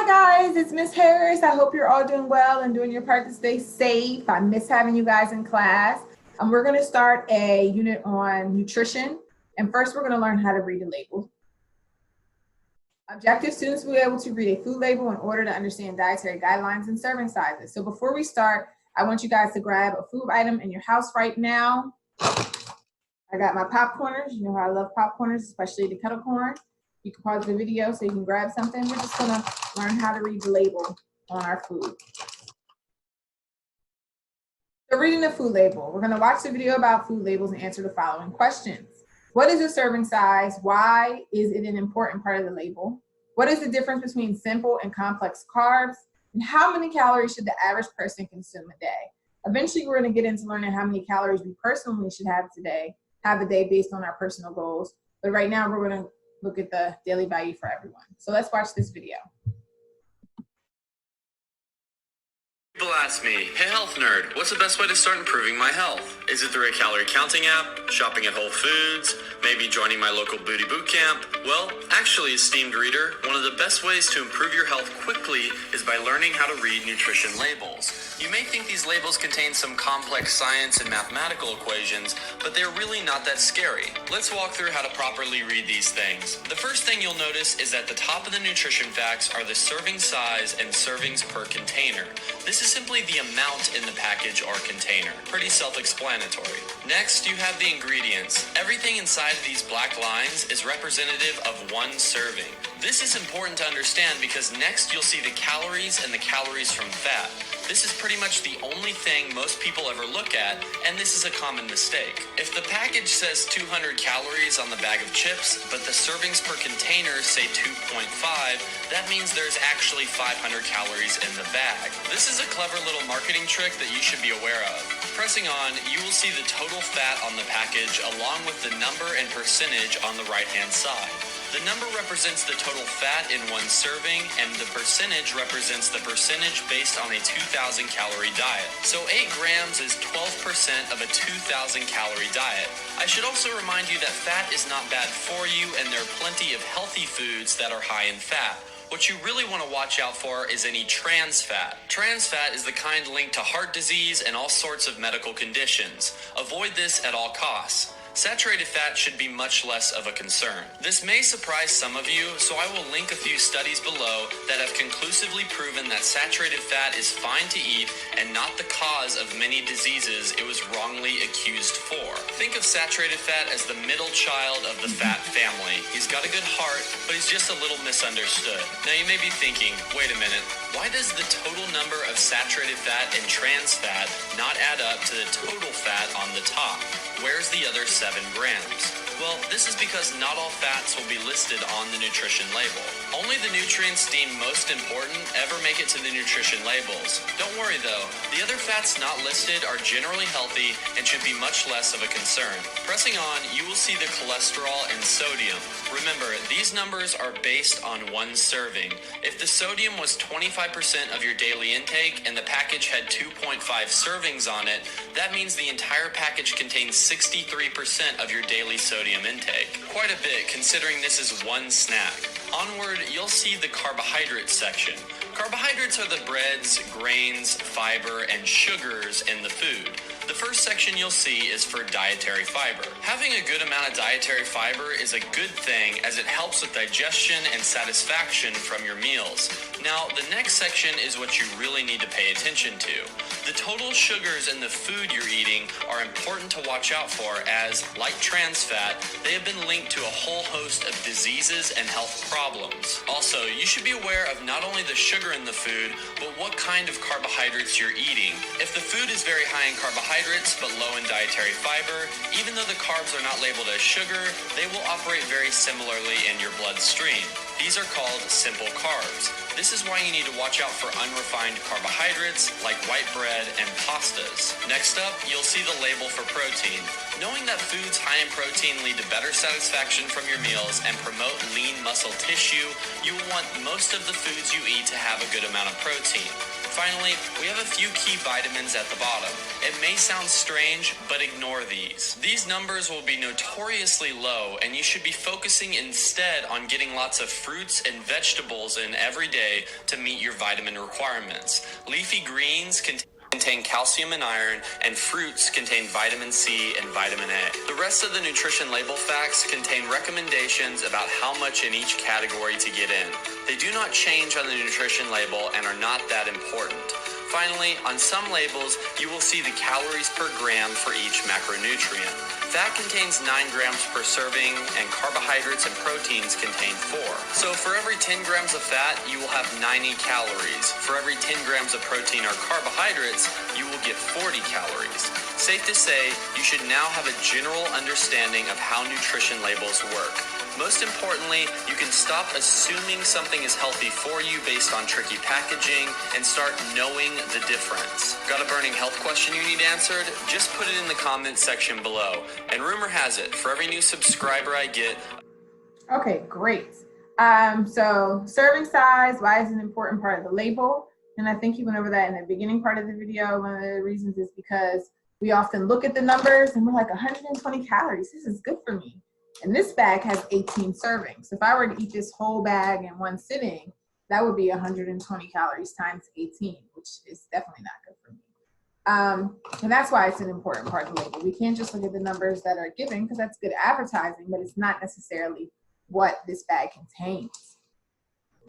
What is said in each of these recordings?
guys, it's Miss Harris. I hope you're all doing well and doing your part to stay safe. I miss having you guys in class. We're going to start a unit on nutrition. And first, we're going to learn how to read a label. Objective students will be able to read a food label in order to understand dietary guidelines and serving sizes. So before we start, I want you guys to grab a food item in your house right now. I got my popcorners. You know how I love popcorners, especially the kettle corn. You can pause the video so you can grab something. We're just gonna learn how to read the label on our food. So reading the food label, we're gonna watch the video about food labels and answer the following questions. What is a serving size? Why is it an important part of the label? What is the difference between simple and complex carbs? And how many calories should the average person consume a day? Eventually, we're gonna get into learning how many calories we personally should have a day based on our personal goals. But right now, we're gonna look at the daily value for everyone. So let's watch this video. People ask me, hey health nerd, what's the best way to start improving my health? Is it through a calorie counting app, shopping at Whole Foods, maybe joining my local booty boot camp? Well, actually, esteemed reader, one of the best ways to improve your health quickly is by learning how to read nutrition labels. You may think these labels contain some complex science and mathematical equations, but they're really not that scary. Let's walk through how to properly read these things. The first thing you'll notice is at the top of the nutrition facts are the serving size and servings per container. This is simply the amount in the package or container. Pretty self-explanatory. Next, you have the ingredients. Everything inside of these black lines is representative of one serving. This is important to understand because next you'll see the calories and the calories from fat. This is pretty much the only thing most people ever look at, and this is a common mistake. If the package says 200 calories on the bag of chips, but the servings per container say 2.5, that means there's actually 500 calories in the bag. This is a clever little marketing trick that you should be aware of. Pressing on, you will see the total fat on the package along with the number and percentage on the right-hand side. The number represents the total fat in one serving, and the percentage represents the percentage based on a 2,000 calorie diet. So 8 grams is 12% of a 2,000 calorie diet. I should also remind you that fat is not bad for you, and there are plenty of healthy foods that are high in fat. What you really want to watch out for is any trans fat. Trans fat is the kind linked to heart disease and all sorts of medical conditions. Avoid this at all costs. Saturated fat should be much less of a concern. This may surprise some of you, so I will link a few studies below that have conclusively proven that saturated fat is fine to eat and not the cause of many diseases it was wrongly accused for. Think of saturated fat as the middle child of the fat family. He's got a good heart, but he's just a little misunderstood. Now you may be thinking, wait a minute, why does the total number of saturated fat and trans fat not add up to the total fat on the top? Where's the other 7 grams? Well, this is because not all fats will be listed on the nutrition label. Only the nutrients deemed most important ever make it to the nutrition labels. Don't worry though, the other fats not listed are generally healthy and should be much less of a concern. Pressing on, you will see the cholesterol and sodium. Remember, these numbers are based on one serving. If the sodium was 25% of your daily intake and the package had 2.5 servings on it, that means the entire package contains 63% of your daily sodium intake. Quite a bit considering this is one snack. Onward, you'll see the carbohydrates section. Carbohydrates are the breads, grains, fiber, and sugars in the food. The first section you'll see is for dietary fiber. Having a good amount of dietary fiber is a good thing as it helps with digestion and satisfaction from your meals. Now, the next section is what you really need to pay attention to. The total sugars in the food you're eating are important to watch out for as, like trans fat, they have been linked to a whole host of diseases and health problems. Also, you should be aware of not only the sugar in the food, but what kind of carbohydrates you're eating. If the food is very high in carbohydrates but low in dietary fiber, even though the carbs are not labeled as sugar, they will operate very similarly in your bloodstream. These are called simple carbs. This is why you need to watch out for unrefined carbohydrates like white bread and pastas. Next up, you'll see the label for protein. Knowing that foods high in protein lead to better satisfaction from your meals and promote lean muscle tissue, you will want most of the foods you eat to have a good amount of protein. Finally, we have a few key vitamins at the bottom. It may sound strange, but ignore these. These numbers will be notoriously low, and you should be focusing instead on getting lots of fruits and vegetables in every day to meet your vitamin requirements. Leafy greens contain calcium and iron, and fruits contain vitamin C and vitamin A. The rest of the nutrition label facts contain recommendations about how much in each category to get in. They do not change on the nutrition label and are not that important. Finally, on some labels, you will see the calories per gram for each macronutrient. Fat contains 9 grams per serving, and carbohydrates and proteins contain 4. So for every 10 grams of fat, you will have 90 calories. For every 10 grams of protein or carbohydrates, you will get 40 calories. Safe to say, you should now have a general understanding of how nutrition labels work. Most importantly, you can stop assuming something is healthy for you based on tricky packaging and start knowing the difference. Got a burning health question you need answered? Just put it in the comments section below. And rumor has it, for every new subscriber I get... Okay, great. So serving size, why is it an important part of the label? And I think you went over that in the beginning part of the video. One of the reasons is because we often look at the numbers and we're like 120 calories. This is good for me. And this bag has 18 servings. If I were to eat this whole bag in one sitting, that would be 120 calories times 18, which is definitely not good for me. And that's why it's an important part of the label. We can't just look at the numbers that are given because that's good advertising, but it's not necessarily what this bag contains.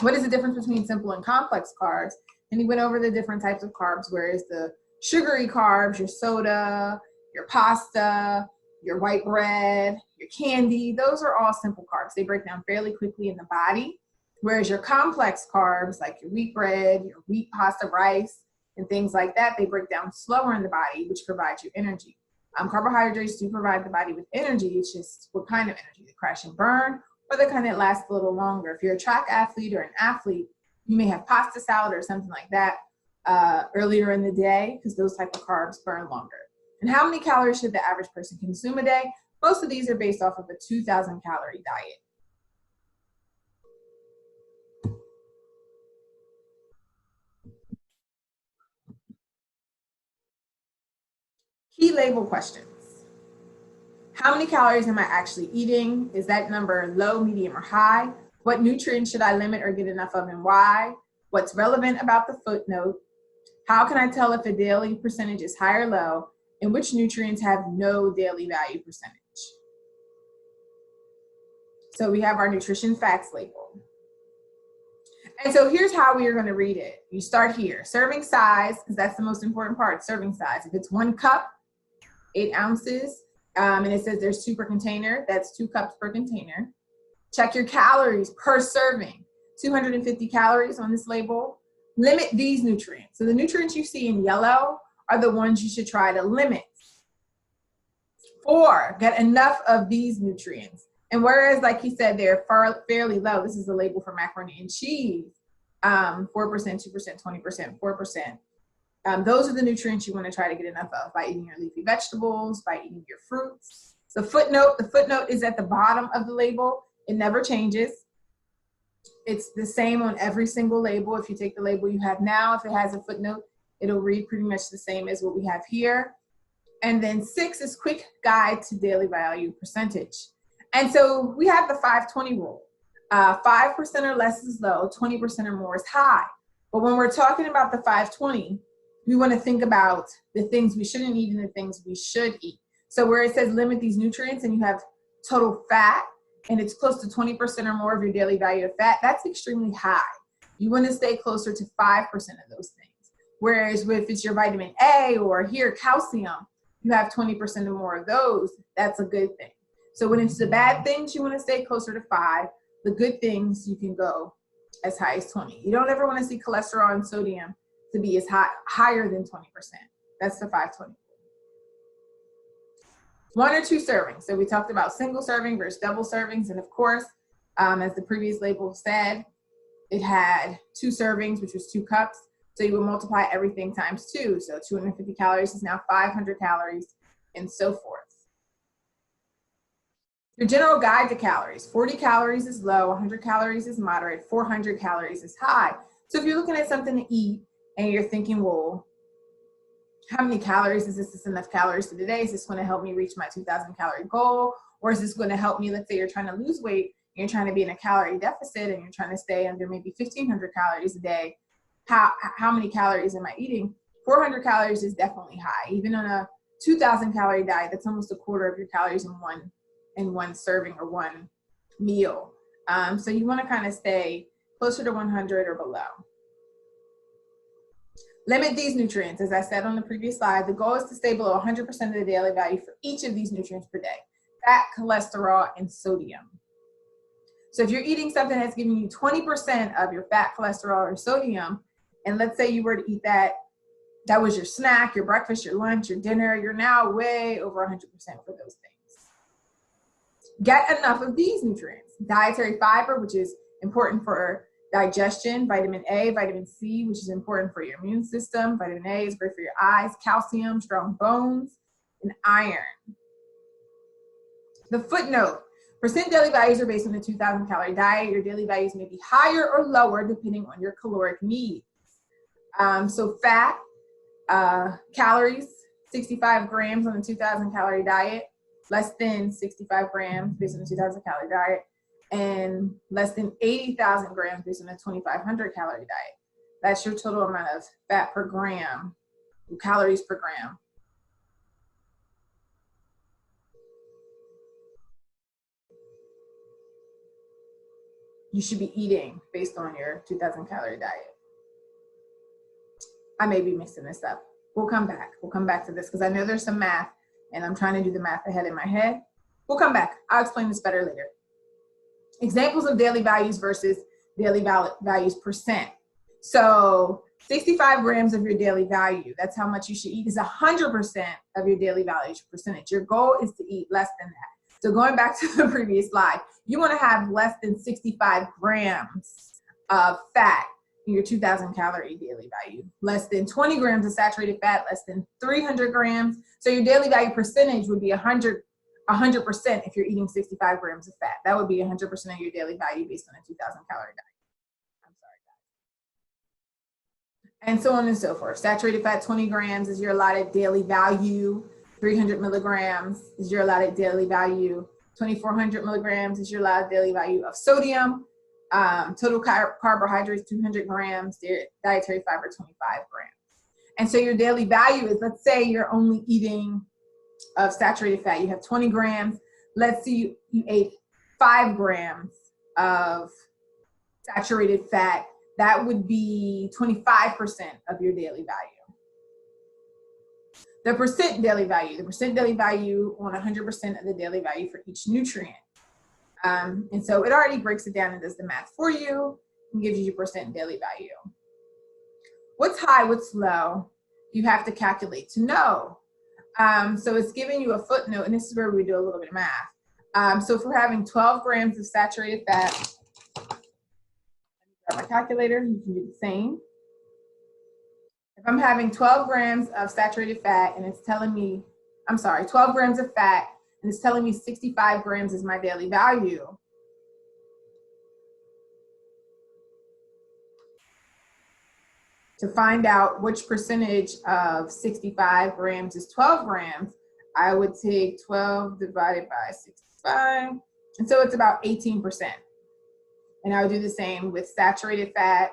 What is the difference between simple and complex carbs? And he went over the different types of carbs, whereas the sugary carbs, your soda, your pasta, your white bread, your candy, those are all simple carbs. They break down fairly quickly in the body, whereas your complex carbs, like your wheat bread, your wheat pasta, rice, and things like that, they break down slower in the body, which provides you energy. Carbohydrates do provide the body with energy. It's just what kind of energy, the crash and burn, or the kind that lasts a little longer. If you're a track athlete or an athlete, you may have pasta salad or something like that earlier in the day because those type of carbs burn longer. And how many calories should the average person consume a day? Most of these are based off of a 2,000 calorie diet. Key label questions. How many calories am I actually eating? Is that number low, medium, or high? What nutrients should I limit or get enough of and why? What's relevant about the footnote? How can I tell if a daily percentage is high or low? And which nutrients have no daily value percentage? So we have our nutrition facts label. And so here's how we are going to read it. You start here. Serving size, because that's the most important part, serving size. If it's 1 cup, 8 ounces, and it says there's 2 per container, that's 2 cups per container. Check your calories per serving. 250 calories on this label. Limit these nutrients. So the nutrients you see in yellow are the ones you should try to limit. 4, get enough of these nutrients. And whereas, like he said, they're fairly low, this is the label for macaroni and cheese, 4%, 2%, 20%, 4%. Those are the nutrients you want to try to get enough of by eating your leafy vegetables, by eating your fruits. The footnote is at the bottom of the label. It never changes. It's the same on every single label. If you take the label you have now, if it has a footnote, it'll read pretty much the same as what we have here. And then 6 is quick guide to daily value percentage. And so we have the 5-20 rule. 5% or less is low, 20% or more is high. But when we're talking about the 5-20, we want to think about the things we shouldn't eat and the things we should eat. So where it says limit these nutrients and you have total fat and it's close to 20% or more of your daily value of fat, that's extremely high. You want to stay closer to 5% of those things. Whereas if it's your vitamin A or here calcium, you have 20% or more of those, that's a good thing. So when it's the bad things, you want to stay closer to 5. The good things, you can go as high as 20. You don't ever want to see cholesterol and sodium to be as higher than 20%. That's the 5-20. 1 or 2 servings. So we talked about single serving versus double servings. And of course, as the previous label said, it had 2 servings, which was 2 cups. So you would multiply everything times 2. So 250 calories is now 500 calories and so forth. Your general guide to calories. 40 calories is low, 100 calories is moderate, 400 calories is high. So if you're looking at something to eat and you're thinking, well, how many calories is this? Is enough calories for today? Is this going to help me reach my 2,000 calorie goal? Or is this going to help me? Let's say you're trying to lose weight, and you're trying to be in a calorie deficit, and you're trying to stay under maybe 1,500 calories a day. How many calories am I eating? 400 calories is definitely high. Even on a 2,000 calorie diet, that's almost a quarter of your calories in one serving or one meal. So you want to kind of stay closer to 100 or below. Limit these nutrients. As I said on the previous slide, the goal is to stay below 100% of the daily value for each of these nutrients per day: fat, cholesterol, and sodium. So if you're eating something that's giving you 20% of your fat, cholesterol, or sodium, and let's say you were to eat that was your snack, your breakfast, your lunch, your dinner, you're now way over 100% for those things. Get enough of these nutrients: dietary fiber, which is important for digestion; vitamin A, vitamin C, which is important for your immune system. Vitamin A is great for your eyes; calcium, strong bones; and iron. The footnote: percent daily values are based on the 2,000 calorie diet. Your daily values may be higher or lower depending on your caloric needs. So fat, calories, 65 grams on the 2,000 calorie diet, less than 65 grams based on the 2,000 calorie diet, and less than 80,000 grams based on the 2,500 calorie diet. That's your total amount of fat per gram, calories per gram. You should be eating based on your 2,000 calorie diet. I may be mixing this up. We'll come back. We'll come back to this because I know there's some math and I'm trying to do the math ahead in my head. We'll come back. I'll explain this better later. Examples of daily values versus daily values percent. So 65 grams of your daily value, that's how much you should eat, is 100% of your daily value percentage. Your goal is to eat less than that. So going back to the previous slide, you want to have less than 65 grams of fat in your 2,000 calorie daily value, less than 20 grams of saturated fat, less than 300 grams. So your daily value percentage would be 100% if you're eating 65 grams of fat. That would be 100% of your daily value based on a 2,000 calorie diet. I'm sorry, guys. And so on and so forth. Saturated fat, 20 grams is your allotted daily value. 300 milligrams is your allotted daily value. 2,400 milligrams is your allotted daily value of sodium. Total carbohydrates, 200 grams. Dietary fiber, 25 grams. And so your daily value is, let's say you're only eating of saturated fat. You have 20 grams. Let's say you ate 5 grams of saturated fat. That would be 25% of your daily value. The percent daily value on 100% of the daily value for each nutrient. And so it already breaks it down and does the math for you and gives you your percent daily value. What's high, what's low? You have to calculate to know. So it's giving you a footnote, and this is where we do a little bit of math. So if we're having 12 grams of saturated fat, my calculator, you can do the same. If I'm having 12 grams of saturated fat and it's telling me, 12 grams of fat and it's telling me 65 grams is my daily value, to find out which percentage of 65 grams is 12 grams, I would take 12 divided by 65. And so it's about 18%. And I would do the same with saturated fat.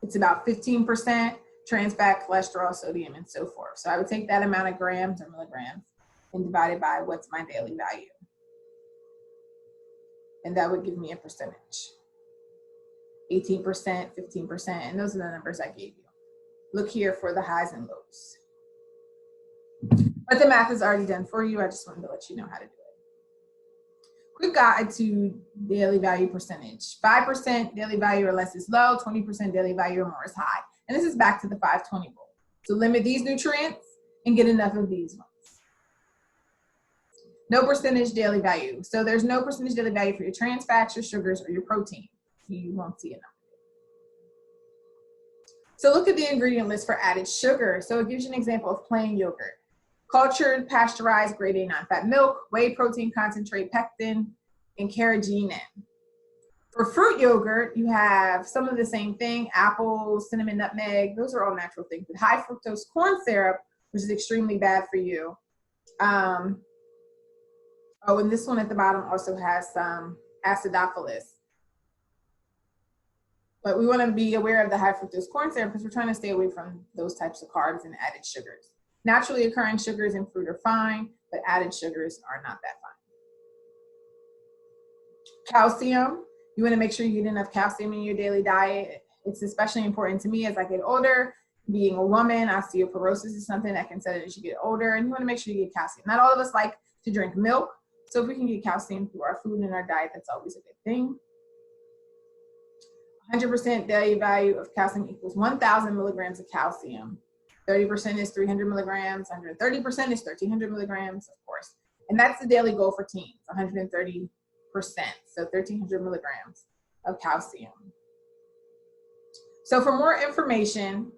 It's about 15%, trans fat, cholesterol, sodium, and so forth. So I would take that amount of grams or milligrams and divide it by what's my daily value. And that would give me a percentage. 18%, 15%, and those are the numbers I gave you. Look here for the highs and lows. But the math is already done for you. I just wanted to let you know how to do it. Quick guide to daily value percentage. 5% daily value or less is low, 20% daily value or more is high. And this is back to the 5-20 rule. So limit these nutrients and get enough of these ones. No percentage daily value. So there's no percentage daily value for your trans fats, your sugars, or your protein. You won't see enough. So look at the ingredient list for added sugar. So it gives you an example of plain yogurt. Cultured, pasteurized, grade A non-fat milk, whey protein concentrate, pectin, and carrageenan. For fruit yogurt, you have some of the same thing, apples, cinnamon, nutmeg, those are all natural things. But high fructose corn syrup, which is extremely bad for you. Oh, and this one at the bottom also has some acidophilus. But we want to be aware of the high fructose corn syrup because we're trying to stay away from those types of carbs and added sugars. Naturally occurring sugars in fruit are fine, but added sugars are not that fine. Calcium, you want to make sure you get enough calcium in your daily diet. It's especially important to me as I get older. Being a woman, osteoporosis is something that can set in as you get older, and you want to make sure you get calcium. Not all of us like to drink milk, so if we can get calcium through our food and our diet, that's always a good thing. 100% daily value of calcium equals 1,000 milligrams of calcium. 30% is 300 milligrams, 130% is 1,300 milligrams, of course. And that's the daily goal for teens, 130%, so 1,300 milligrams of calcium. So for more information,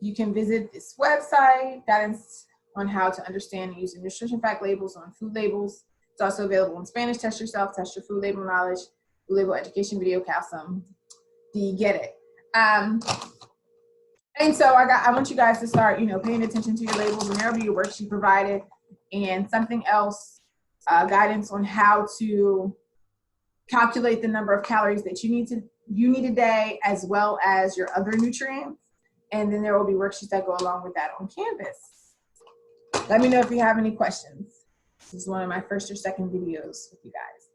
you can visit this website, guidance on how to understand and use the nutrition fact labels on food labels. It's also available in Spanish. Test yourself, test your food label knowledge, food label education video, calcium. Do you get it? And so I want you guys to start, paying attention to your labels, and there'll be a worksheet provided and something else, guidance on how to calculate the number of calories that you need a day, as well as your other nutrients. And then there will be worksheets that go along with that on Canvas. Let me know if you have any questions. This is one of my first or second videos with you guys.